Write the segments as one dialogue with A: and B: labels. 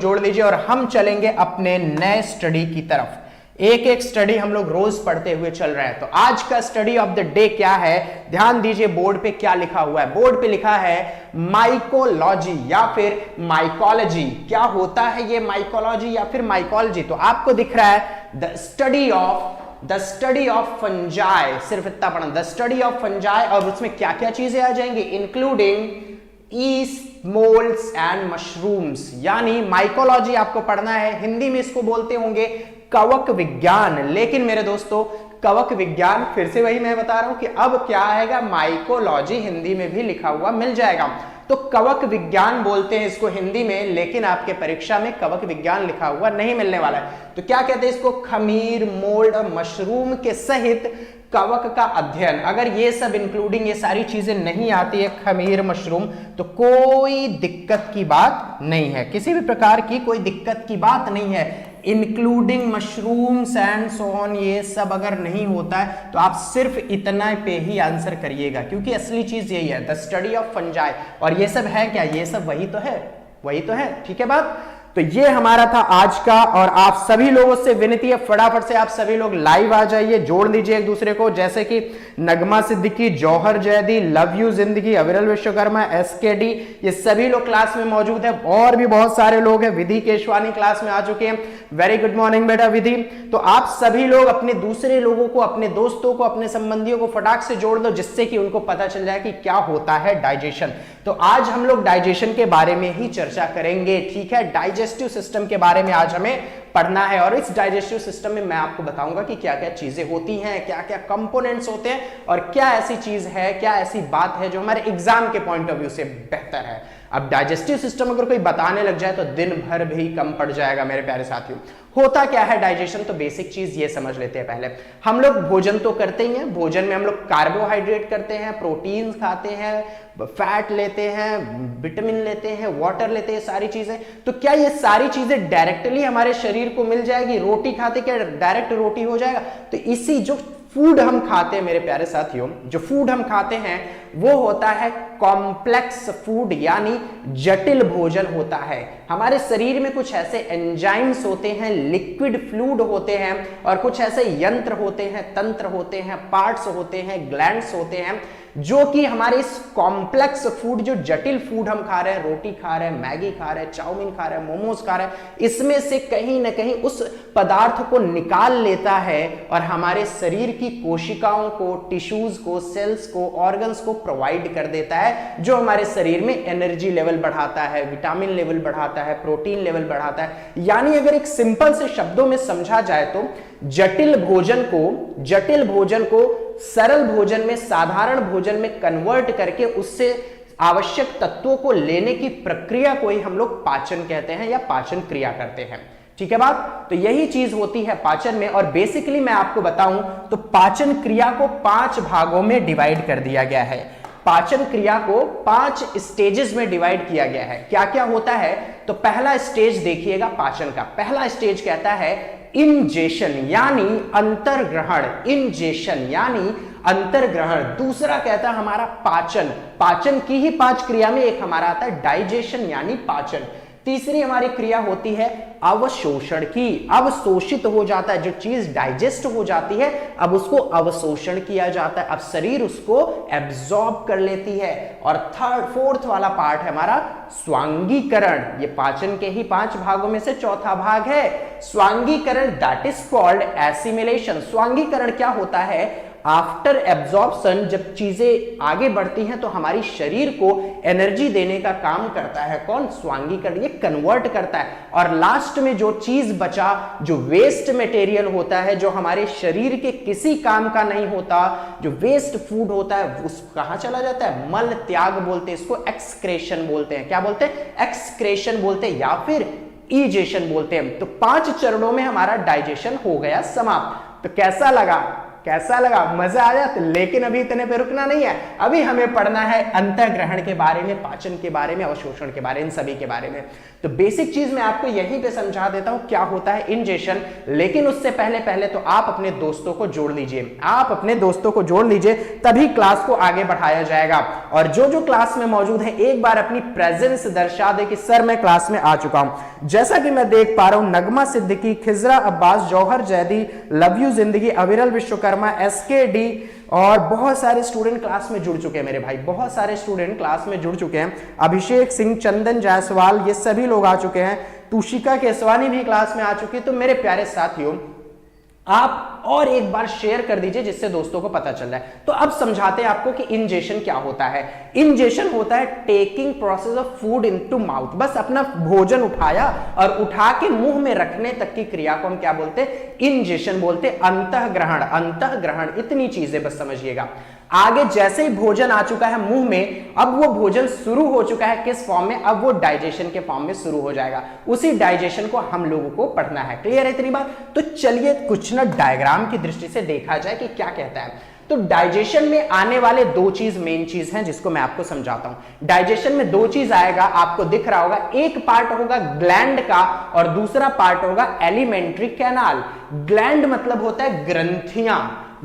A: जोड़ लीजिए और हम चलेंगे अपने नए स्टडी की तरफ। एक एक स्टडी हम लोग रोज पढ़ते हुए चल रहे हैं। तो आज का स्टडी ऑफ द डे क्या है, ध्यान दीजिए बोर्ड पे क्या लिखा हुआ है। बोर्ड पे लिखा है माइकोलॉजी या फिर माइकोलॉजी। क्या होता है ये माइकोलॉजी या फिर माइकोलॉजी? तो आपको दिख रहा है द स्टडी ऑफ फंजाई, सिर्फ इतना पढ़ना, द स्टडी ऑफ फंजाई। और उसमें क्या क्या चीजें आ जाएंगी, including east, moulds and mushrooms. यानी माइकोलॉजी आपको पढ़ना है, हिंदी में इसको बोलते होंगे कवक विज्ञान। लेकिन मेरे दोस्तों कवक विज्ञान फिर से वही मैं बता रहा हूं कि अब क्या आएगा, माइकोलॉजी हिंदी में भी लिखा हुआ मिल जाएगा। तो कवक विज्ञान बोलते हैं इसको हिंदी में, लेकिन आपके परीक्षा में कवक विज्ञान लिखा हुआ नहीं मिलने वाला है। तो क्या कहते हैं इसको, खमीर, मोल्ड और मशरूम के सहित कवक का अध्ययन। अगर ये सब इंक्लूडिंग ये सारी चीजें नहीं आती है, खमीर, मशरूम, तो कोई दिक्कत की बात नहीं है, किसी भी प्रकार की कोई दिक्कत की बात नहीं है। Including mushrooms and so on, ये सब अगर नहीं होता है तो आप सिर्फ इतना पे ही आंसर करिएगा, क्योंकि असली चीज यही है, द स्टडी ऑफ फंजाई। और ये सब है क्या, ये सब वही तो है, वही तो है। ठीक है बात। तो ये हमारा था आज का, और आप सभी लोगों से विनती है फटाफट से आप सभी लोग लाइव आ जाइए, जोड़ लीजिए एक दूसरे को, जैसे कि नगमा सिद्दीकी, जौहर जैदी, लव यू जिंदगी, अविरल विश्वकर्मा, एसकेडी, ये सभी लोग क्लास में मौजूद है। और भी बहुत सारे लोग हैं, विधि केशवानी क्लास में आ चुके हैं। वेरी गुड मॉर्निंग बेटा विधि। तो आप सभी लोग अपने दूसरे लोगों को, अपने दोस्तों को, अपने संबंधियों को फटाक से जोड़ दो, जिससे कि उनको पता चल जाए कि क्या होता है डाइजेशन। तो आज हम लोग डाइजेशन के बारे में ही चर्चा करेंगे। ठीक है, डाइजेस्टिव सिस्टम के बारे में आज हमें पढ़ना है, और इस डाइजेस्टिव सिस्टम में मैं आपको बताऊंगा कि क्या क्या चीजें होती हैं, क्या क्या कंपोनेंट्स होते हैं, और क्या ऐसी चीज है, क्या ऐसी बात है जो हमारे एग्जाम के पॉइंट ऑफ व्यू से बेहतर है। अब डाइजेस्टिव सिस्टम अगर कोई बताने लग जाए तो दिन भर भी कम पड़ जाएगा मेरे प्यारे साथियों। होता क्या है डाइजेशन, तो बेसिक चीज ये समझ लेते हैं पहले। हम लोग भोजन तो करते ही हैं, भोजन में हम लोग कार्बोहाइड्रेट करते हैं, प्रोटीन खाते हैं, फैट लेते हैं, विटामिन लेते हैं, वाटर लेते हैं, सारी चीजें। तो क्या ये सारी चीजें डायरेक्टली हमारे शरीर को मिल जाएगी? रोटी खाते क्या डायरेक्ट रोटी हो जाएगा? तो इसी जो फूड हम खाते हैं मेरे प्यारे साथियों, जो फूड हम खाते हैं वो होता है कॉम्प्लेक्स फूड, यानी जटिल भोजन होता है। हमारे शरीर में कुछ ऐसे एंजाइम्स होते हैं, लिक्विड फ्लूइड होते हैं, और कुछ ऐसे यंत्र होते हैं, तंत्र होते हैं, पार्ट्स होते हैं, ग्लैंड्स होते हैं, जो कि हमारे इस कॉम्प्लेक्स फूड, जो जटिल फूड हम खा रहे हैं, रोटी खा रहे हैं, मैगी खा रहे हैं, चाउमीन खा रहे हैं, मोमोज खा रहे हैं, इसमें से कहीं ना कहीं उस पदार्थ को निकाल लेता है और हमारे शरीर की कोशिकाओं को, टिश्यूज को, सेल्स को, ऑर्गन्स को प्रोवाइड कर देता है, जो हमारे शरीर में एनर्जी लेवल बढ़ाता है, विटामिन लेवल बढ़ाता है, प्रोटीन लेवल बढ़ाता है। यानी अगर एक सिंपल से शब्दों में समझा जाए तो जटिल भोजन को सरल भोजन में, साधारण भोजन में कन्वर्ट करके उससे आवश्यक तत्वों को लेने की प्रक्रिया को ही हम लोग पाचन कहते हैं या पाचन क्रिया करते हैं। ठीक है बात। तो यही चीज होती है पाचन में, और बेसिकली मैं आपको बताऊं तो पाचन क्रिया को 5 भागों में डिवाइड कर दिया गया है। पाचन क्रिया को 5 स्टेजेस में डिवाइड किया गया है। क्या क्या होता है, तो पहला स्टेज देखिएगा पाचन का। पहला स्टेज कहता है इंजेशन यानी अंतर्ग्रहण, इंजेशन यानी अंतर्ग्रहण। दूसरा कहता है हमारा पाचन की ही 5 क्रिया में एक हमारा आता है डाइजेशन यानी पाचन। तीसरी हमारी क्रिया होती है अवशोषण की, अवशोषित हो जाता है, जो चीज डाइजेस्ट हो जाती है अब उसको अवशोषण किया जाता है, अब शरीर उसको एब्जॉर्ब कर लेती है। और फोर्थ वाला पार्ट है हमारा स्वांगीकरण। ये पाचन के ही 5 भागों में से चौथा भाग है स्वांगीकरण, दैट इज कॉल्ड एसिमिलेशन। स्वांगीकरण क्या होता है, आफ्टर एब्जॉर्प्शन जब चीजें आगे बढ़ती हैं तो हमारी शरीर को एनर्जी देने का काम करता है कौन, स्वांगीकरण, ये कन्वर्ट करता है। और लास्ट में जो चीज बचा, जो वेस्ट मटेरियल होता है, जो हमारे शरीर के किसी काम का नहीं होता, जो वेस्ट फूड होता है, उस कहां चला जाता है, मल त्याग बोलते हैं इसको, एक्सक्रेशन बोलते हैं। क्या बोलते हैं, एक्सक्रेशन बोलते हैं, या फिर इजेशन बोलते हैं। तो 5 चरणों में हमारा डाइजेशन हो गया समाप्त। तो कैसा लगा, कैसा लगा, मजा आया? तो लेकिन अभी इतने पे रुकना नहीं है, अभी हमें पढ़ना है अंतःग्रहण के बारे में, पाचन के बारे में, अवशोषण के बारे में, इन सभी के बारे में। तो बेसिक चीज मैं आपको यहीं पे समझा देता हूं क्या होता है इंजेशन। लेकिन उससे पहले तो आप अपने दोस्तों को जोड़ लीजिए, आप अपने दोस्तों को जोड़ लीजिए, तभी क्लास को आगे बढ़ाया जाएगा। और जो जो क्लास में मौजूद है एक बार अपनी प्रेजेंस दर्शा दे कि सर मैं क्लास में आ चुका हूं। जैसा कि मैं देख पा रहा हूं, नगमा सिद्दीकी, खिजरा अब्बास, जौहर जैदी, लव यू जिंदगी, अविरल विश्वकर्मा, SKD और बहुत सारे स्टूडेंट क्लास में जुड़ चुके हैं मेरे भाई, बहुत सारे स्टूडेंट क्लास में जुड़ चुके हैं। अभिषेक सिंह, चंदन जायसवाल, ये सभी लोग आ चुके हैं। तुषिका केसवानी भी क्लास में आ चुकी है। तो मेरे प्यारे साथियों, आप और एक बार शेयर कर दीजिए जिससे दोस्तों को पता चल रहा है। तो अब समझाते हैं आपको कि इंजेशन क्या होता है। इंजेशन होता है taking process of food into mouth. बस अपना भोजन उठाया और उठा के मुंह में रखने तक की क्रिया को हम क्या बोलते हैं? इंजेशन बोलते हैं। अंतःग्रहण, अंतःग्रहण, इतनी चीजें बस समझिएगा। आगे जैसे ही भोजन आ चुका है मुंह में, अब वो भोजन शुरू हो चुका है किस फॉर्म में? अब वो डाइजेशन के फॉर्म में शुरू हो जाएगा। उसी डाइजेशन को हम लोगों को पढ़ना है। क्लियर है इतनी बात? तो चलिए कुछ ना डायग्राम की दृष्टि से देखा जाए कि क्या कहता है। तो डाइजेशन में आने वाले दो चीज मेन चीज हैं जिसको मैं आपको समझाता हूं। डाइजेशन में दो चीज आएगा, आपको दिख रहा होगा। एक पार्ट होगा ग्लैंड का और दूसरा पार्ट होगा एलिमेंट्री कैनाल। ग्लैंड मतलब होता है ग्रंथियां,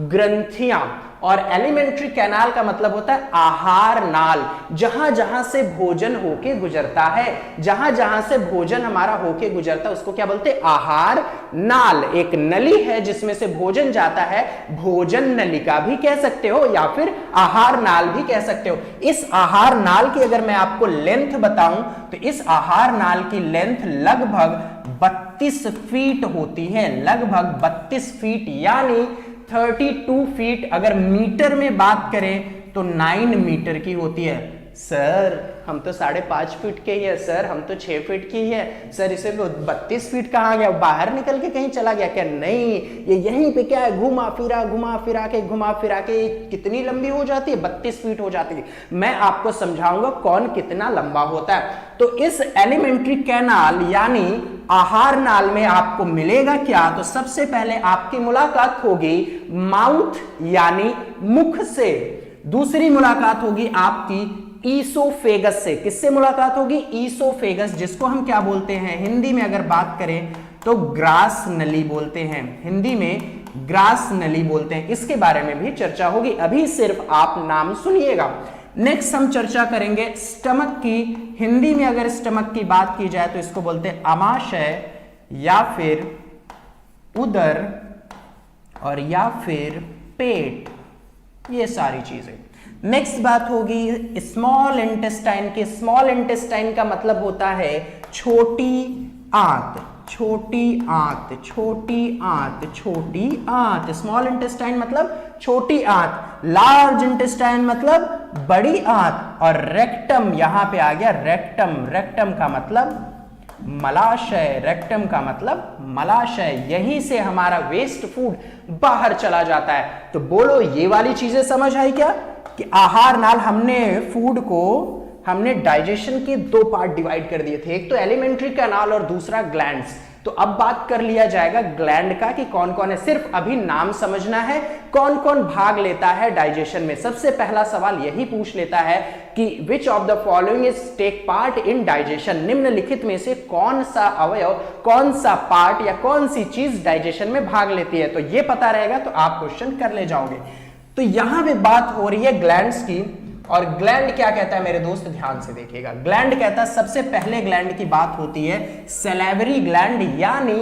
A: ग्रंथियां, और एलिमेंट्री कैनाल का मतलब होता है आहार नाल। जहां जहां से भोजन होके गुजरता है, जहां जहां से भोजन हमारा होके गुजरता है उसको क्या बोलते हैं? आहार नाल। एक नली है जिसमें से भोजन जाता है, भोजन नलिका भी कह सकते हो या फिर आहार नाल भी कह सकते हो। इस आहार नाल की अगर मैं आपको लेंथ बताऊं तो इस आहार नाल की लेंथ लगभग 32 फीट होती है, लगभग 32 फीट, यानी 32 फीट। अगर मीटर में बात करें तो 9 मीटर की होती है। सर हम तो 5.5 फीट के ही है, सर हम तो 6 फीट की ही है, सर इसे 32 फीट कहाँ गया, बाहर निकल के कहीं चला गया क्या? नहीं, ये यहीं पे क्या है, घुमा फिरा के कितनी लंबी हो जाती है? 32 फीट हो जाती है। मैं आपको समझाऊंगा कौन कितना लंबा होता है। तो इस एलिमेंट्री कैनाल यानी आहार नाल में आपको मिलेगा क्या? तो सबसे पहले आपकी मुलाकात होगी माउथ यानी मुख से, दूसरी मुलाकात होगी आपकी ईसोफेगस से। किससे मुलाकात होगी? ईसोफेगस, जिसको हम क्या बोलते हैं हिंदी में अगर बात करें तो ग्रास नली बोलते हैं, हिंदी में ग्रास नली बोलते हैं। इसके बारे में भी चर्चा होगी, अभी सिर्फ आप नाम सुनिएगा। नेक्स्ट हम चर्चा करेंगे स्टमक की। हिंदी में अगर स्टमक की बात की जाए तो इसको बोलते हैं अमाशय या फिर उदर और या फिर पेट, ये सारी चीजें। नेक्स्ट बात होगी स्मॉल इंटेस्टाइन की। स्मॉल इंटेस्टाइन का मतलब होता है छोटी आंत, छोटी आंत, छोटी आंत, छोटी आंत। स्मॉल इंटेस्टाइन मतलब छोटी आंत, लार्ज इंटेस्टाइन मतलब बड़ी आंत, और रेक्टम यहां पे आ गया। रेक्टम, रेक्टम का मतलब मलाशय, रेक्टम का मतलब मलाशय। यहीं से हमारा वेस्ट फूड बाहर चला जाता है। तो बोलो ये वाली चीजें समझ आई क्या? कि आहार नाल हमने फूड को हमने डाइजेशन के दो पार्ट डिवाइड कर दिए थे, एक तो एलिमेंट्री कैनाल और दूसरा ग्लैंड्स। तो अब बात कर लिया जाएगा ग्लैंड का कि कौन कौन है। सिर्फ अभी नाम समझना है, कौन कौन भाग लेता है डाइजेशन में। सबसे पहला सवाल यही पूछ लेता है कि which of the following is take part in digestion. निम्नलिखित में से कौन सा अवयव, कौन सा पार्ट या कौन सी चीज डाइजेशन में भाग लेती है। तो ये पता रहेगा तो आप क्वेश्चन कर ले जाओगे। तो यहां पे बात हो रही है ग्लैंड्स की, और ग्लैंड क्या कहता है मेरे दोस्त, ध्यान से देखिएगा। ग्लैंड कहता है, सबसे पहले ग्लैंड की बात होती है सैलिवरी ग्लैंड यानी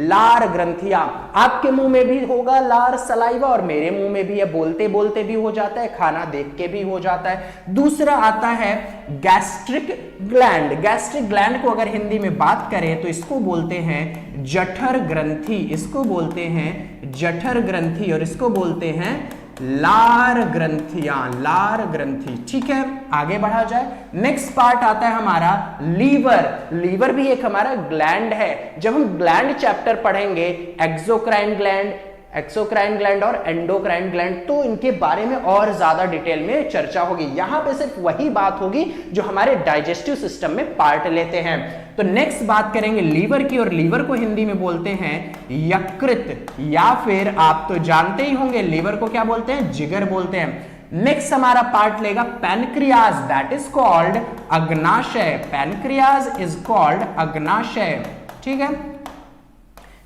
A: लार ग्रंथियां। आपके मुंह में भी होगा लार, सलाइवा, और मेरे मुंह में भी है, बोलते बोलते भी हो जाता है, खाना देख के भी हो जाता है। दूसरा आता है गैस्ट्रिक ग्लैंड। गैस्ट्रिक ग्लैंड को अगर हिंदी में बात करें तो इसको बोलते हैं जठर ग्रंथि, इसको बोलते हैं जठर ग्रंथि, और इसको बोलते हैं लार ग्रंथियां, लार ग्रंथि। ठीक है, आगे बढ़ा जाए। नेक्स्ट पार्ट आता है हमारा लीवर। लीवर भी एक हमारा ग्लैंड है। जब हम ग्लैंड चैप्टर पढ़ेंगे, एक्सोक्राइन ग्लैंड, एक्सोक्राइन ग्लैंड और एंडोक्राइन ग्लैंड, तो इनके बारे में और ज्यादा डिटेल में चर्चा होगी। यहां पे सिर्फ वही बात होगी जो हमारे डाइजेस्टिव सिस्टम में पार्ट लेते हैं। तो नेक्स्ट बात करेंगे लीवर की, और लीवर को हिंदी में बोलते हैं यकृत, या फिर आप तो जानते ही होंगे लीवर को क्या बोलते हैं, जिगर बोलते हैं। नेक्स्ट हमारा पार्ट लेगा पैनक्रियाज, दैट इज कॉल्ड अग्नाशय, पैनक्रियाज इज कॉल्ड अग्नाशय, ठीक है।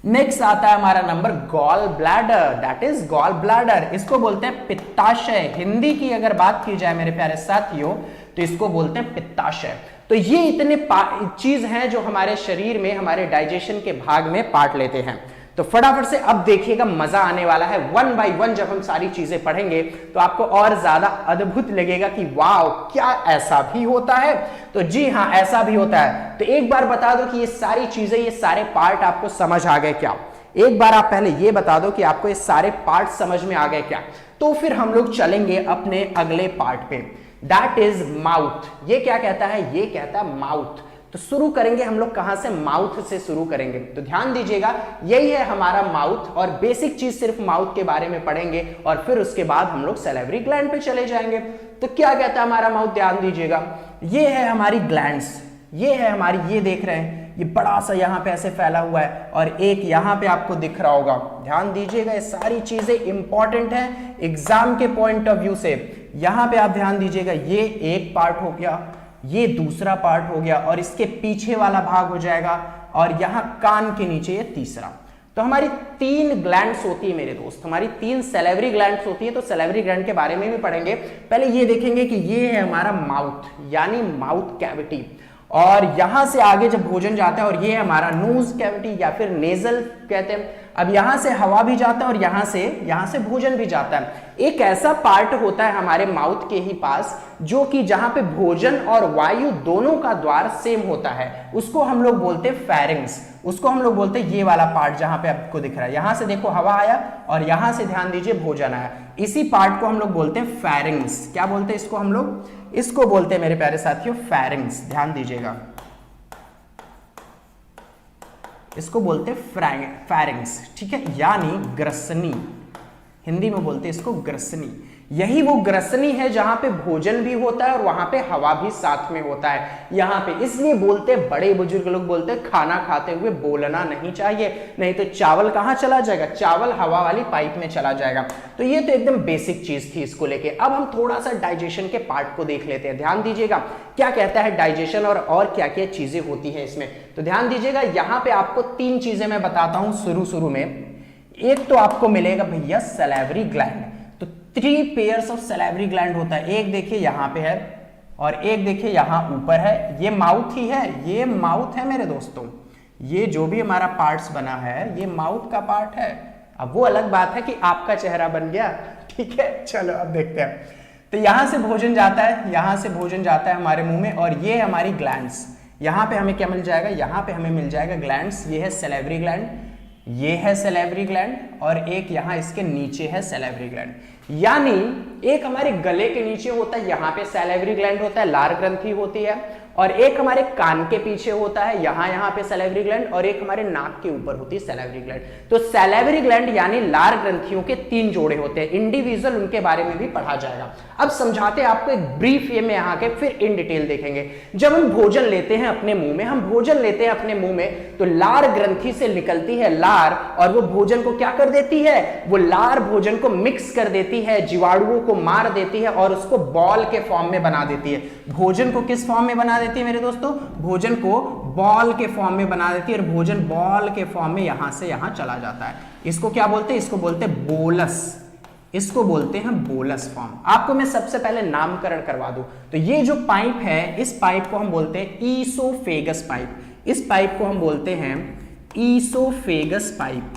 A: नेक्स्ट आता है हमारा number gall bladder, that is gall bladder, इसको बोलते हैं पित्ताशय। हिंदी की अगर बात की जाए मेरे प्यारे साथियों तो इसको बोलते हैं पित्ताशय। तो ये इतने चीज हैं जो हमारे शरीर में हमारे डाइजेशन के भाग में पार्ट लेते हैं। तो फटाफट से अब देखिएगा, मजा आने वाला है। वन बाय वन जब हम सारी चीजें पढ़ेंगे तो आपको और ज्यादा अद्भुत लगेगा कि वाओ, क्या ऐसा भी होता है। तो जी हाँ, ऐसा भी होता है। तो एक बार बता दो कि ये सारी चीजें, ये सारे पार्ट आपको समझ आ गए क्या? एक बार आप पहले ये बता दो कि आपको ये सारे पार्ट समझ में आ गए क्या? तो फिर हम लोग चलेंगे अपने अगले पार्ट पे, दैट इज माउथ। ये क्या कहता है? ये कहता है माउथ। तो शुरू करेंगे हम लोग कहां से? माउथ से शुरू करेंगे। तो ध्यान दीजिएगा, यही है हमारा माउथ, और बेसिक चीज सिर्फ माउथ के बारे में पढ़ेंगे और फिर उसके बाद हम लोग सैलिवरी ग्लैंड पे चले जाएंगे। तो क्या कहता है हमारा माउथ? ध्यान दीजिएगा, ये है हमारी ग्लैंड्स, ये है हमारी, ये देख रहे हैं, ये बड़ा सा यहाँ पे ऐसे फैला हुआ है, और एक यहाँ पे आपको दिख रहा होगा। ध्यान दीजिएगा, ये सारी चीजें इंपॉर्टेंट है एग्जाम के पॉइंट ऑफ व्यू से। यहाँ पे आप ध्यान दीजिएगा, ये एक पार्ट हो गया, ये दूसरा पार्ट हो गया, और इसके पीछे वाला भाग हो जाएगा, और यहां कान के नीचे ये तीसरा। तो हमारी 3 ग्लैंड्स होती है मेरे दोस्त, हमारी 3 सैलिवरी ग्लैंड्स होती है। तो सैलिवरी ग्लैंड के बारे में भी पढ़ेंगे। पहले ये देखेंगे कि ये है हमारा माउथ, यानी माउथ कैविटी, और यहां से आगे जब भोजन जाता है, और ये है हमारा नोज कैविटी या फिर नेजल कहते हैं। अब यहां से हवा भी जाता है और यहां से भोजन भी जाता है। एक ऐसा पार्ट होता है हमारे माउथ के ही पास जो कि जहां पे भोजन और वायु दोनों का द्वार सेम होता है, उसको हम लोग बोलते हैं फेरिंग्स। उसको हम लोग बोलते हैं ये वाला पार्ट जहां पे आपको दिख रहा है, यहां से देखो हवा आया और यहां से ध्यान दीजिए भोजन आया, इसी पार्ट को हम लोग बोलते हैं फेरिंग्स। क्या बोलते हैं इसको हम लोग? इसको बोलते हैं मेरे प्यारे साथियों फेरिंग्स। ध्यान दीजिएगा, इसको बोलते हैं फेरिंग्स, ठीक है, यानी ग्रसनी। हिंदी में बोलते हैं इसको ग्रसनी। यही वो ग्रसनी है जहां पे भोजन भी होता है और वहां पे हवा भी साथ में होता है यहां पे। इसलिए बोलते हैं, बड़े बुजुर्ग लोग बोलते हैं, खाना खाते हुए बोलना नहीं चाहिए, नहीं तो चावल कहां चला जाएगा? चावल हवा वाली पाइप में चला जाएगा। तो ये तो एकदम बेसिक चीज थी इसको लेके। अब हम थोड़ा सा डाइजेशन के पार्ट को देख लेते हैं। ध्यान दीजिएगा क्या कहता है डाइजेशन, और क्या क्या चीजें होती है इसमें। तो ध्यान दीजिएगा, यहां पे आपको 3 चीजें मैं बताता हूं शुरू में। एक तो आपको मिलेगा भैया सैलिवरी ग्लैंड। तो 3 पेयर्स ऑफ सैलिवरी ग्लैंड होता है। एक देखिए यहां पे है और एक देखिए यहां ऊपर है। ये माउथ ही है, ये माउथ है मेरे दोस्तों। ये जो भी हमारा पार्ट्स बना है ये माउथ का पार्ट है। अब वो अलग बात है कि आपका चेहरा बन गया, ठीक है। चलो अब देखते हैं। तो यहां से भोजन जाता है, यहां से भोजन जाता है हमारे मुंह में, और ये हमारी ग्लैंड्स। यहां पे हमें क्या मिल जाएगा? यहां पे हमें मिल जाएगा ग्लैंड्स। ये है सैलिवरी ग्लैंड, ये है सैलिवरी ग्लैंड, और एक यहां इसके नीचे है सैलिवरी ग्लैंड। यानी एक हमारे गले के नीचे होता है, यहां पे सैलिवरी ग्लैंड होता है, लार ग्रंथि होती है, और एक हमारे कान के पीछे होता है, यहां पे सैलिवरी ग्लैंड, और एक हमारे नाक के ऊपर होती है सैलिवरी ग्लैंड। तो सैलिवरी ग्लैंड यानी लार ग्रंथियों के 3 जोड़े होते हैं, इंडिविजुअल उनके बारे में भी पढ़ा जाएगा। अब समझाते हैं आपको एक ब्रीफ वे में आके, फिर इन डिटेल देखेंगे। जब हम भोजन लेते हैं अपने मुंह में, हम भोजन लेते हैं अपने मुंह में, तो लार ग्रंथि से निकलती है लार, और वो भोजन को क्या कर देती है? वो लार भोजन को मिक्स कर देती है, जीवाणुओं को मार देती है और उसको बॉल के फॉर्म में बना देती है। भोजन को किस फॉर्म में बना देती है मेरे दोस्तों? भोजन को बॉल के फॉर्म में बना देती है, और भोजन बॉल के फॉर्म में यहां से यहां चला जाता है। इसको क्या बोलते हैं? इसको बोलते हैं बोलस। इसको बोलते हैं बोलस फॉर्म। आपको मैं सबसे पहले नामकरण करवा दूं, तो ये जो पाइप है, इस पाइप को हम बोलते हैं ईसोफेगस पाइप। इस पाइप को हम बोलते हैं ईसोफेगस पाइप।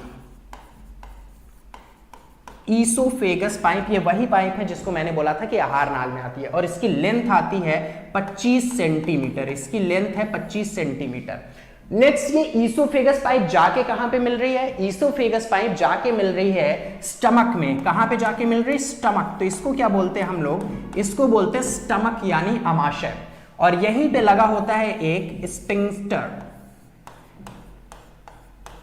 A: ईसोफेगस पाइप ये वही पाइप है जिसको मैंने बोला था कि आहार नाल में आती है, और इसकी लेंथ आती है 25 सेंटीमीटर। इसकी लेंथ है 25 सेंटीमीटर। नेक्स्ट, ये ईसोफेगस पाइप जाके कहां पे मिल रही है? ईसोफेगस पाइप जाके मिल रही है स्टमक में। कहां पे जाके मिल रही है? स्टमक। तो इसको क्या बोलते हैं हम लोग? इसको बोलते हैं स्टमक यानी अमाशय। और यहीं पे लगा होता है एक स्फिंक्टर।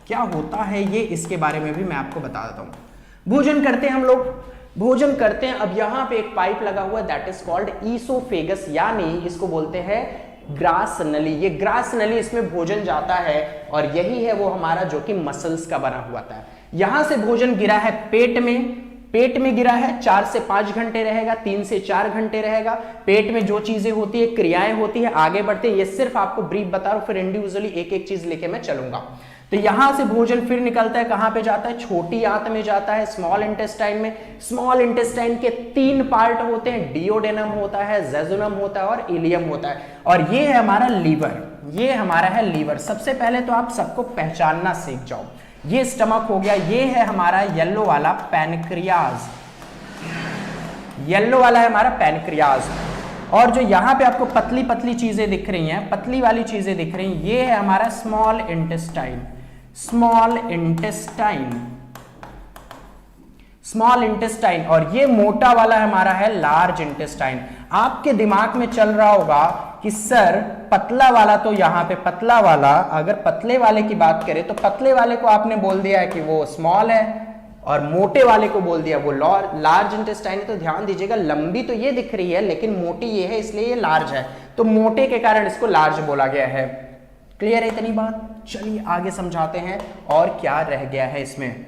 A: क्या होता है ये, इसके बारे में भी मैं आपको बता देता हूं। भोजन करते हैं हम लोग, भोजन करते हैं। अब यहां पे एक पाइप लगा हुआ है, दैट इज कॉल्ड ईसोफेगस, यानी इसको बोलते हैं ग्रास नली। ये ग्रास नली, इसमें भोजन जाता है और यही है वो हमारा जो कि मसल्स का बना हुआ था। यहां से भोजन गिरा है पेट में, पेट में गिरा है, 4 से 5 घंटे रहेगा, 3 से 4 घंटे रहेगा। पेट में जो चीजें होती है, क्रियाएं होती है, आगे बढ़ते हैं। ये सिर्फ आपको ब्रीफ बता रहा हूं, फिर इंडिविजुअली एक एक चीज लेके मैं चलूंगा। तो यहां से भोजन फिर निकलता है, कहां पे जाता है, छोटी आंत में जाता है, स्मॉल इंटेस्टाइन में। स्मॉल इंटेस्टाइन के 3 पार्ट होते हैं, डिओडेनम होता है, जेजुनम होता है और इलियम होता है। और ये है हमारा लीवर, ये हमारा है लीवर। सबसे पहले तो आप सबको पहचानना सीख जाओ। ये स्टमक हो गया, ये है हमारा येलो वाला पैनक्रियाज, येलो वाला है हमारा पैनक्रियाज। और जो यहां पे आपको पतली पतली चीजें दिख रही हैं, पतली वाली चीजें दिख रही हैं, ये है हमारा small intestine, small intestine, small intestine. और ये मोटा वाला हमारा है लार्ज इंटेस्टाइन। आपके दिमाग में चल रहा होगा कि सर पतला वाला, तो यहां पे पतला वाला, अगर पतले वाले की बात करें तो पतले वाले को आपने बोल दिया है कि वो स्मॉल है और मोटे वाले को बोल दिया वो लार्ज इंटेस्टाइन है। तो ध्यान दीजिएगा, लंबी तो ये दिख रही है लेकिन मोटी ये है, इसलिए ये लार्ज है। तो मोटे के कारण इसको लार्ज बोला गया है। क्लियर है इतनी बात? चलिए आगे समझाते हैं और क्या रह गया है इसमें,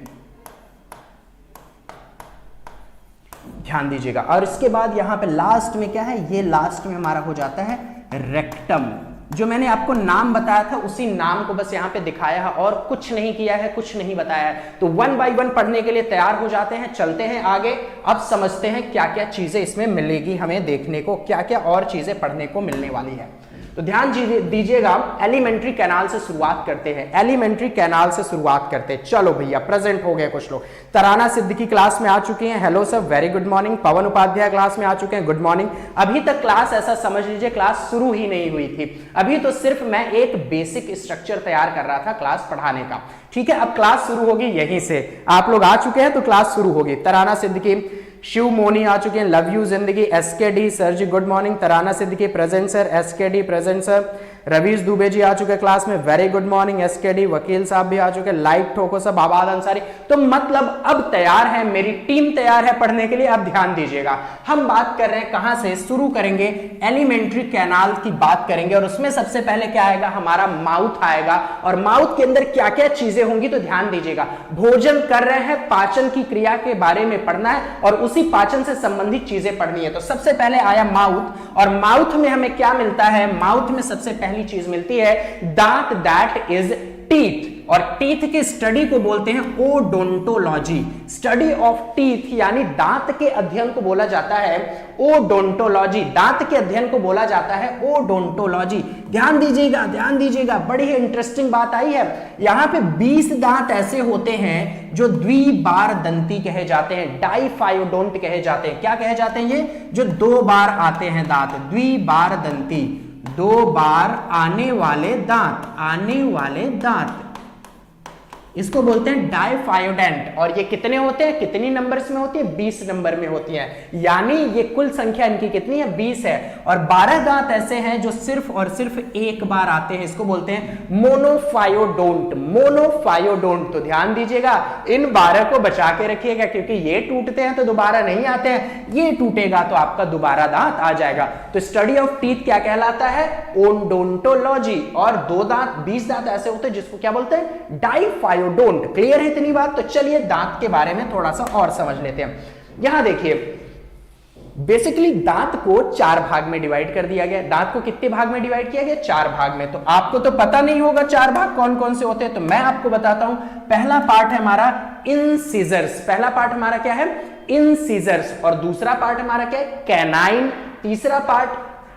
A: ध्यान दीजिएगा। और इसके बाद यहां पे लास्ट में क्या है, ये लास्ट में हमारा हो जाता है रेक्टम। जो मैंने आपको नाम बताया था उसी नाम को बस यहां पे दिखाया है और कुछ नहीं किया है, कुछ नहीं बताया है। तो 1 बाय 1 पढ़ने के लिए तैयार हो जाते हैं, चलते हैं आगे। अब समझते हैं क्या क्या चीजें इसमें मिलेगी हमें देखने को, क्या क्या और चीजें पढ़ने को मिलने वाली है। तो ध्यान दीजिएगा, एलिमेंट्री कैनाल से शुरुआत करते हैं, एलिमेंट्री कैनाल से शुरुआत करते हैं। चलो भैया, प्रेजेंट हो गए कुछ लोग। तराना सिद्दीकी क्लास में आ चुके हैं, hello sir, very good morning. Pawan Upadhyay class में आ चुके हैं, गुड मॉर्निंग। अभी तक क्लास, ऐसा समझ लीजिए, क्लास शुरू ही नहीं हुई थी। अभी तो सिर्फ मैं एक बेसिक स्ट्रक्चर तैयार कर रहा था क्लास पढ़ाने का, ठीक है। अब क्लास शुरू होगी यहीं से, आप लोग आ चुके हैं तो क्लास शुरू होगी। तराना सिद्दीकी, शिव मोनी आ चुके हैं, लव यू जिंदगी, SK D sir ji good morning. Tarana Siddiqui present sir, SK D present sir. Ravish Dubey ji आ चुके हैं क्लास में, very good morning. SK D, वकील साहब भी आ चुके हैं, लाइक ठोको सब, आबाद अंसारी। तो मतलब अब तैयार है, मेरी टीम तैयार है पढ़ने के लिए। अब ध्यान दीजिएगा, हम बात कर रहे हैं कहां से, शुरू करेंगे एलिमेंट्री कैनाल की बात करेंगे। और उसमें सबसे पहले क्या आएगा, हमारा माउथ आएगा। और माउथ के अंदर क्या क्या चीजें होंगी तो ध्यान दीजिएगा। भोजन कर रहे हैं, पाचन की क्रिया के बारे में पढ़ना है और उसी पाचन से संबंधित चीजें पढ़नी है। तो सबसे पहले आया माउथ, और माउथ में हमें क्या मिलता है, माउथ में सबसे पहली चीज मिलती है दांत, दैट इज टीथ। और टीथ की स्टडी को बोलते हैं ओडोंटोलॉजी। स्टडी ऑफ टीथ यानी दांत के अध्ययन को बोला जाता है ओडोंटोलॉजी। दांत के अध्ययन को बोला जाता है ओडोंटोलॉजी। ध्यान दीजिएगा, ध्यान दीजिएगा, बड़ी ही इंटरेस्टिंग बात आई है। यहां पे 20 दांत ऐसे होते हैं जो द्विबार दंती कहे जाते हैं, डाइफायोडोंट कहे जाते हैं। क्या कहे जाते हैं ये, जो 2 बार आते हैं दांत, द्विबार दंती, 2 बार आने वाले दांत, आने वाले दांत, इसको बोलते हैं डाइफायोडेंट। और ये कितने होते हैं, कितनी नंबर्स में होती है, 20 नंबर में होती है। यानी ये कुल संख्या इनकी कितनी है, 20 है। और 12 दांत ऐसे हैं जो सिर्फ और सिर्फ एक बार आते हैं, इसको बोलते हैं मोनोफायोडोंट, मोनोफायोडोंट। तो ध्यान दीजिएगा, इन 12 को बचा के रखिएगा, क्योंकि ये टूटते हैं तो दोबारा नहीं आते हैं, ये टूटेगा तो आपका दोबारा दांत आ जाएगा। तो स्टडी ऑफ टीथ क्या कहलाता है, ओडोंटोलॉजी। और 2 दांत, 20 दांत ऐसे होते हैं जिसको क्या बोलते हैं, डाइफायोडोंट। क्लियर है इतनी बात? तो चलिए दांत के बारे में थोड़ा सा और समझ लेते हैं। यहां देखिए, बेसिकली दांत को 4 भाग में डिवाइड कर दिया गया। दांत को कितने भाग में डिवाइड किया गया, 4 भाग में। तो आपको तो पता नहीं होगा 4 भाग कौन कौन से होते हैं, तो मैं आपको बताता हूं। पहला पार्ट है हमारा इंसिजर्स, पहला पार्ट हमारा क्या है, इंसिजर्स। और दूसरा पार्ट हमारा क्या है, कैनाइन। तीसरा पार्ट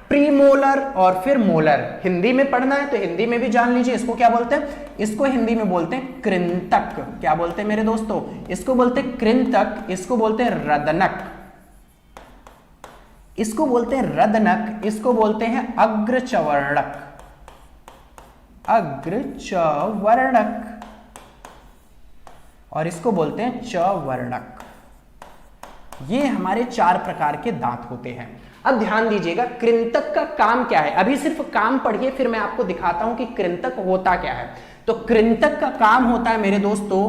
A: प्रीमोलर और फिर मोलर। हिंदी में पढ़ना है तो हिंदी में भी जान लीजिए, इसको क्या बोलते हैं, इसको हिंदी में बोलते हैं कृंतक। क्या बोलते हैं मेरे दोस्तों, इसको बोलते हैं कृंतक, इसको बोलते हैं रदनक, इसको बोलते हैं रदनक, इसको बोलते हैं अग्रचवर्णक, अग्रचवर्णक, और इसको बोलते हैं चवर्णक। ये हमारे 4 प्रकार के दांत होते हैं। अब ध्यान दीजिएगा, कृंतक का काम क्या है। अभी सिर्फ काम पढ़िए, फिर मैं आपको दिखाता हूं कि कृंतक होता क्या है। तो कृंतक का काम होता है मेरे दोस्तों,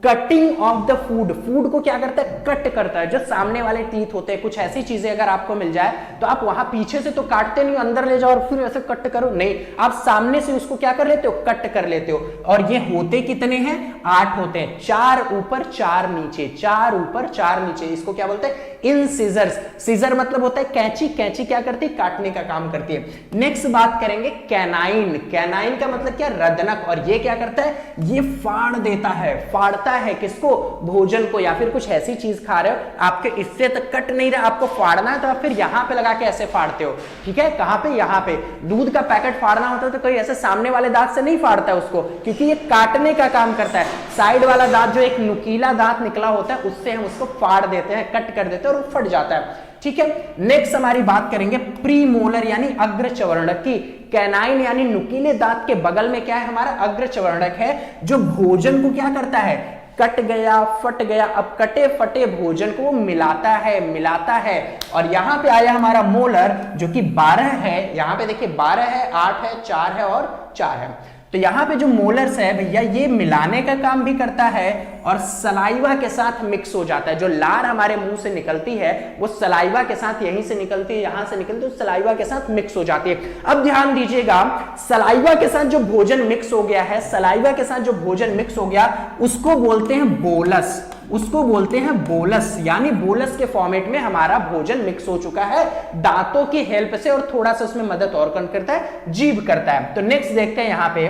A: cutting of the food, food को क्या करता है, कट करता है। जो सामने वाले टीथ होते हैं, कुछ ऐसी चीजें अगर आपको मिल जाए तो आप वहां पीछे से तो काटते नहीं, अंदर ले जाओ और फिर ऐसे कट करो, नहीं, आप सामने से उसको क्या कर लेते हो, कट कर लेते हो। और ये होते कितने हैं, 8 होते हैं, 4 ऊपर 4 नीचे, 4 ऊपर 4 नीचे। इसको क्या बोलते हैं, इंसिजर्स। सीजर मतलब होता है कैंची, कैंची क्या करती है, काटने का काम करती है। नेक्स्ट बात करेंगे कैनाइन। कैनाइन का मतलब क्या, रदनक। और ये क्या करता है, ये फाड़ देता है, फाड़ता है किसको, भोजन को। या फिर कुछ ऐसी चीज खा रहे हो, आपके इससे तक कट नहीं रहा, आपको फाड़ना है, तो आप फिर यहां पे लगा के ऐसे फाड़ते हो, ठीक है। कहां पे, यहां पे। दूध का पैकेट फाड़ना होता है तो कोई ऐसे सामने वाले दांत से नहीं फाड़ता है उसको, क्योंकि ये काटने का काम करता है। साइड वाला दांत जो एक नुकीला दांत निकला होता है, उससे हम उसको फाड़ देते हैं, कट कर देते हैं और वो फट जाता है, ठीक है। नेक्स्ट हमारी बात करेंगे प्रीमोलर यानी अग्रचवर्णक की। कैनाइन यानी नुकीले दांत के बगल में क्या है, हमारा अग्रचवर्णक है, जो भोजन को क्या करता है, कट गया, फट गया, अब कटे फटे भोजन को वो मिलाता है, मिलाता है। और यहां पे आया हमारा मोलर जो कि 12 है। यहां पे देखिए 12 है, 8 है, 4 है और 4 है। तो यहां पे जो मोलर्स है भैया, ये मिलाने का काम भी करता है और सलाइवा के साथ मिक्स हो जाता है। जो लार हमारे मुंह से निकलती है वो सलाइवा के साथ, यहीं से निकलती है, यहां से निकलती है, तो सलाइवा के साथ मिक्स हो जाती है। अब ध्यान दीजिएगा, सलाइवा के साथ जो भोजन मिक्स हो गया है, सलाइवा के साथ जो भोजन मिक्स हो गया, उसको बोलते हैं बोलस, उसको बोलते हैं बोलस। यानी बोलस के फॉर्मेट में हमारा भोजन मिक्स हो चुका है दांतों की हेल्प से, और थोड़ा सा उसमें मदद और कौन करता है, जीभ करता है। तो नेक्स्ट देखते हैं यहां पे,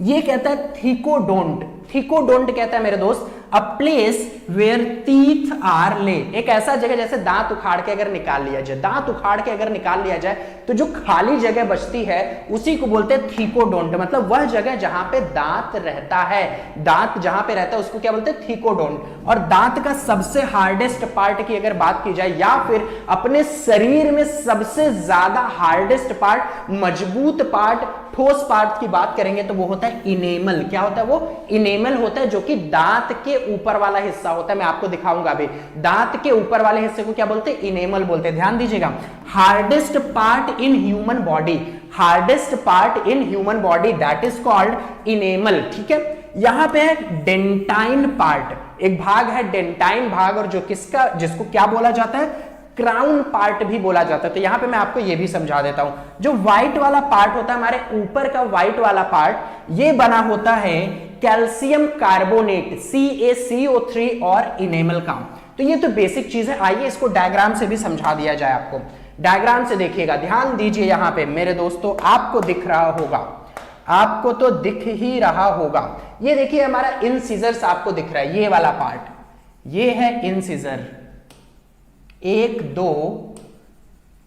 A: ये कहता है थीकोडोंट। थीकोडोंट कहता है मेरे दोस्त a place where teeth are lay, एक ऐसा जगह जैसे दांत उखाड़ के अगर निकाल लिया जाए, दांत उखाड़ के अगर निकाल लिया जाए तो जो खाली जगह बचती है उसी को बोलते हैं थीकोडोंट। मतलब वह जगह जहां पे दांत रहता है, दांत जहां पे रहता है उसको क्या बोलते हैं, थीकोडोंट। और दांत का सबसे हार्डेस्ट पार्ट की अगर बात की जाए, या फिर अपने शरीर में सबसे ज्यादा हार्डेस्ट पार्ट, मजबूत पार्ट, ठोस पार्ट की बात करेंगे तो वो होता है इनेमल। क्या होता है वो, इनेमल होता है, जो कि दांत के ऊपर वाला हिस्सा होता है। मैं आपको दिखाऊंगा अभी, दांत के ऊपर वाले हिस्से को क्या बोलते हैं, इनेमल बोलते हैं। ध्यान दीजिएगा, hardest part in human body, hardest part in human body that is called enamel, ठीक है। यहां पे है डेंटाइन पार्ट, एक भाग है डेंटाइन भाग, और जो किसका, जिसको क्या बोला जाता है, क्राउन पार्ट भी बोला जाता है। तो यहां पे मैं आपको यह भी समझा देता हूं, जो व्हाइट वाला पार्ट होता है, हमारे ऊपर का व्हाइट वाला पार्ट, ये बना होता है कैल्शियम कार्बोनेट CaCO3 और इनेमल का। तो ये तो बेसिक चीज है। आइए इसको डायग्राम से भी समझा दिया जाए आपको। डायग्राम से देखिएगा, ध्यान दीजिए, यहां पे मेरे दोस्तों आपको दिख रहा होगा, आपको तो दिख ही रहा होगा। ये देखिए हमारा इंसिजर्स आपको दिख रहा है, ये वाला पार्ट, ये है इंसिजर, 1 2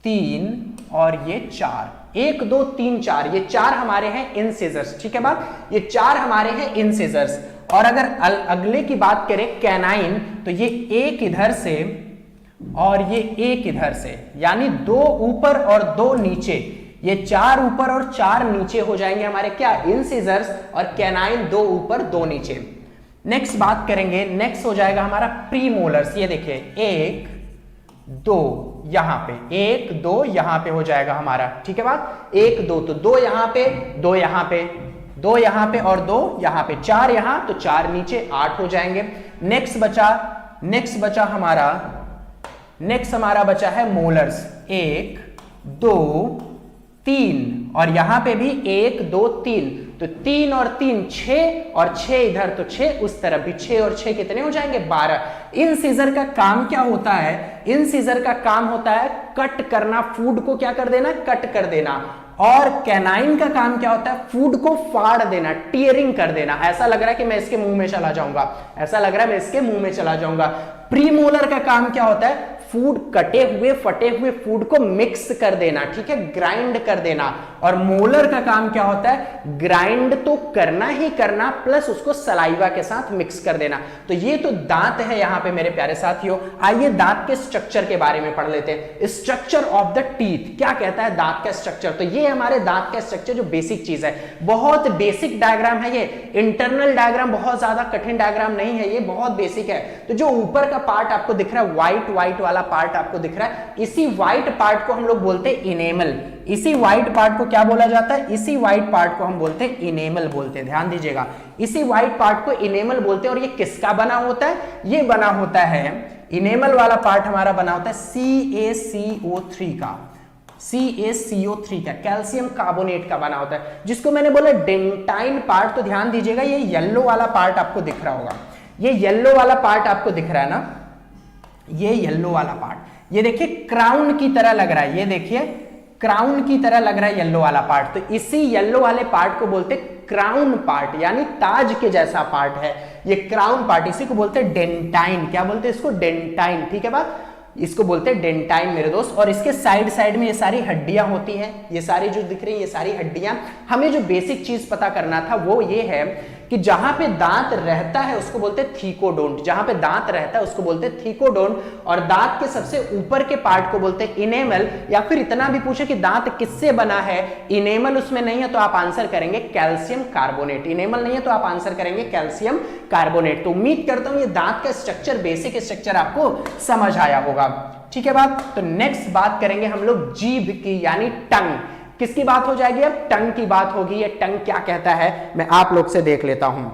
A: 3 और ये 4, 1 2 3 4, ये 4 हमारे हैं इंसिजर्स, ठीक है बात, ये 4 हमारे हैं इंसिजर्स। और अगर अगले की बात करें कैनाइन, तो ये एक इधर से और ये एक इधर से, यानी 2 ऊपर और 2 नीचे, ये 4 ऊपर और 4 नीचे हो जाएंगे हमारे क्या, इंसिजर्स, और कैनाइन 2 ऊपर 2 नीचे। नेक्स्ट बात करेंगे, नेक्स्ट हो जाएगा हमारा प्रीमोलर्स। ये देखिए 1 2 यहां पे, 1 2 यहां पे हो जाएगा हमारा, ठीक है बात, 1 2, तो 2 यहां पे, 2 यहां पे, 2 यहां पे और 2 यहां पे, 4 यहां, तो 4 नीचे, 8 हो जाएंगे। नेक्स्ट बचा हमारा, नेक्स्ट हमारा बचा है मोलर्स, 1 2 3, और यहां पे भी 1 2 3, तो 3 और 3 6, और 6 इधर, तो 6 उस तरफ भी, 6 और 6 कितने हो जाएंगे, 12। इन सीजर का काम क्या होता है, इन सीजर का काम होता है कट करना, फूड को क्या कर देना, कट कर देना। और कैनाइन का काम क्या होता है, फूड को फाड़ देना, टीयरिंग कर देना। ऐसा लग रहा है कि मैं इसके मुंह में चला जाऊंगा, ऐसा लग रहा है मैं इसके मुंह में चला जाऊंगा। प्रीमोलर का काम क्या होता है, फूड, कटे हुए फटे हुए फूड को मिक्स कर देना, ठीक है, ग्राइंड कर देना। और मोलर का काम क्या होता है, ग्राइंड तो करना ही करना, प्लस उसको सलाइवा के साथ मिक्स कर देना। तो ये तो दांत है यहां पे मेरे प्यारे साथियों। आइए दांत के स्ट्रक्चर के बारे में पढ़ लेते हैं। स्ट्रक्चर ऑफ द टीथ, क्या कहता है दांत का स्ट्रक्चर, तो ये हमारे दांत का स्ट्रक्चर जो बेसिक चीज है, बहुत बेसिक डायग्राम है ये, इंटरनल डायग्राम, बहुत ज्यादा कठिन डायग्राम नहीं है ये, बहुत बेसिक है। तो जो ऊपर का पार्ट आपको दिख रहा है व्हाइट वाला पार्ट आपको दिख रहा है, इसी व्हाइट पार्ट को हम लोग बोलते हैं इनेमल। इसी व्हाइट पार्ट को क्या बोला जाता है? इसी व्हाइट पार्ट को हम बोलते हैं इनेमल बोलते हैं। ध्यान दीजिएगा, इसी व्हाइट पार्ट को इनेमल बोलते हैं। और ये किसका बना होता है? ये बना होता है, इनेमल वाला पार्ट हमारा बना होता है CaCO3 का, CaCO3 का, कैल्शियम कार्बोनेट का बना होता है, जिसको मैंने बोला डेंटाइन पार्ट। तो ध्यान दीजिएगा, ये येलो वाला पार्ट आपको दिख रहा होगा, ये येलो वाला पार्ट आपको दिख रहा है ना, ये येलो वाला पार्ट, ये देखिए क्राउन की तरह लग रहा है, ये देखिए क्राउन की तरह लग रहा है येलो वाला पार्ट। तो इसी येलो वाले पार्ट को बोलते हैं क्राउन पार्ट, यानी ताज के जैसा पार्ट है ये क्राउन पार्ट, इसी को बोलते हैं डेंटाइन। क्या बोलते हैं इसको? डेंटाइन। ठीक है बात, इसको बोलते हैं डेंटाइन मेरे दोस्त। और इसके साइड साइड में ये सारी हड्डियां होती हैं, ये सारी जो दिख रही है ये सारी हड्डियां। हमें जो बेसिक चीज पता करना था वो ये है कि जहां पे दांत रहता है उसको बोलते हैं थीकोडोंट, जहां पे दांत रहता है उसको बोलते हैं थीकोडोंट, और दांत के सबसे ऊपर के पार्ट को बोलते हैं इनेमल। या फिर इतना भी पूछे कि दांत किससे बना है, इनेमल उसमें नहीं है तो आप आंसर करेंगे कैल्शियम कार्बोनेट, इनेमल नहीं है तो आप आंसर करेंगे कैल्शियम कार्बोनेट। तो उम्मीद करता हूं ये दांत का स्ट्रक्चर, बेसिक स्ट्रक्चर आपको समझ आया होगा। ठीक है बात। तो नेक्स्ट बात करेंगे हम लोग जीभ की, यानी टंग। किसकी बात हो जाएगी अब? टंग की बात होगी। ये टंग क्या कहता है मैं आप लोग से देख लेता हूं।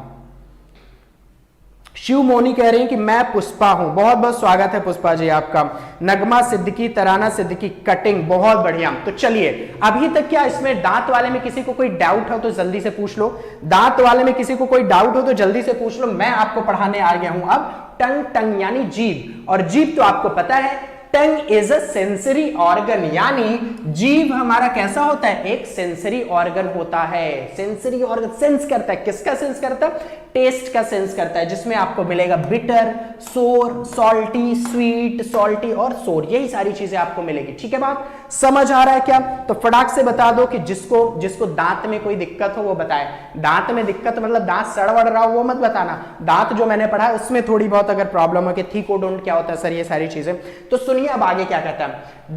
A: शिव मोनी कह रही हैं कि मैं पुष्पा हूं, बहुत बहुत स्वागत है पुष्पा जी आपका। नगमा सिद्दीकी, तराना सिद्दीकी, कटिंग, बहुत बढ़िया। तो चलिए, अभी तक क्या इसमें दांत वाले में किसी को कोई डाउट हो तो जल्दी से पूछ लो, दांत वाले में किसी को कोई डाउट हो तो जल्दी से पूछ लो। मैं आपको पढ़ाने आ गया हूं अब टंग। टंग यानी जीभ, और जीभ तो आपको पता है tongue is a sensory organ, यानी जीभ हमारा कैसा होता है? एक सेंसरी ऑर्गन होता है। सेंसरी ऑर्गन सेंस करता है, किसका सेंस करता है? टेस्ट का सेंस करता है, जिसमें आपको मिलेगा बिटर, सोर, सॉल्टी, स्वीट, सॉल्टी और सोर, यही सारी चीजें आपको मिलेगी। ठीक है बात, समझ आ रहा है क्या? तो फटाक से बता दो कि जिसको दांत में कोई दिक्कत हो वो बताए। दांत में दिक्कत मतलब दांत सड़वड़ रहा हो वो मत बताना, दांत जो मैंने पढ़ा है उसमें थोड़ी बहुत अगर प्रॉब्लम हो कि थीकोडोंट क्या होता है सर, ये सारी चीजें। तो सुनिए अब आगे क्या कहता है।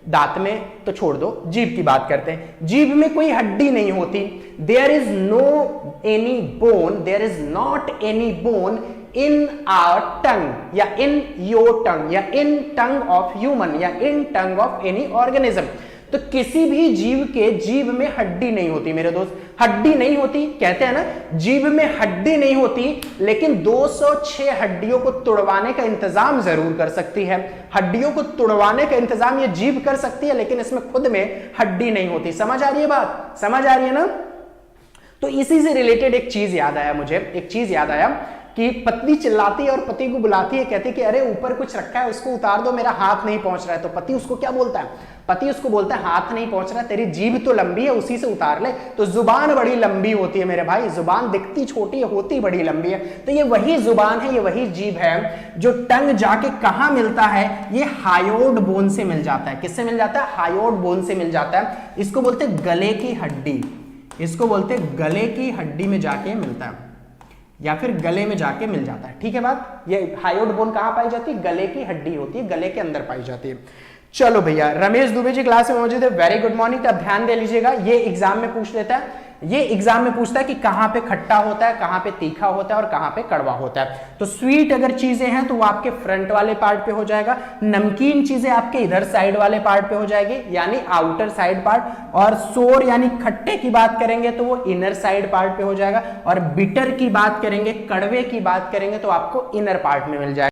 A: दांत में तो छोड़ दो, जीभ की बात करते हैं। जीभ में कोई हड्डी नहीं होती। There is no any bone, there is not any bone in our tongue, या इन योर टंग, या इन टंग ऑफ ह्यूमन, या इन टंग ऑफ एनी ऑर्गेनिज्म। तो किसी भी जीव के जीभ में हड्डी नहीं होती मेरे दोस्त, हड्डी नहीं होती। कहते हैं ना जीभ में हड्डी नहीं होती, लेकिन 206 हड्डियों को तुड़वाने का इंतजाम जरूर कर सकती है। हड्डियों को तुड़वाने का इंतजाम ये जीभ कर सकती है, लेकिन इसमें खुद में हड्डी नहीं होती। समझ आ रही है बात? समझ आ रही है ना? तो इसी से रिलेटेड एक चीज याद आया मुझे, एक चीज याद आया कि पत्नी चिल्लाती है और पति को बुलाती है, कहती है कि अरे ऊपर कुछ रखा है उसको उतार दो, मेरा हाथ नहीं पहुंच रहा है। तो पति उसको क्या बोलता है? पति उसको बोलता है हाथ नहीं पहुंच रहा है, तेरी जीभ तो लंबी है उसी से उतार ले। तो जुबान बड़ी लंबी होती है मेरे भाई, जुबान दिखती छोटी है होती बड़ी लंबी है। तो ये वही जुबान है, ये वही जीभ है जो टंग जाके कहां मिलता है? ये हायोड बोन से मिल जाता है। किससे मिल जाता है? हायोड बोन से मिल जाता है। इसको बोलते हैं गले की हड्डी, इसको बोलते हैं गले की हड्डी में जाके मिलता है, या फिर गले में जाके मिल जाता है। ठीक है बात? ये हायोड बोन कहां पाई जाती है? गले की हड्डी होती है, गले के अंदर पाई जाती है। चलो भैया, रमेश दुबे जी क्लास में मौजूद है, वेरी गुड मॉर्निंग। तो ध्यान दे लीजिएगा, ये एग्जाम में पूछ लेता है, ये एग्जाम में पूछता है कि कहां पे खट्टा होता है, कहां पे तीखा होता है और कहां पे कड़वा होता है। तो स्वीट अगर चीजें हैं तो वो आपके फ्रंट वाले पार्ट पे हो जाएगा, नमकीन चीजें आपके इधर साइड वाले पार्ट पे हो जाएगी, यानी आउटर साइड पार्ट, और सोर यानी खट्टे की बात करेंगे तो वो इनर साइड पार्ट पे हो जाएगा, और बिटर की बात करेंगे, कड़वे की बात करेंगे तो आपको इनर पार्ट में मिल जाएगा।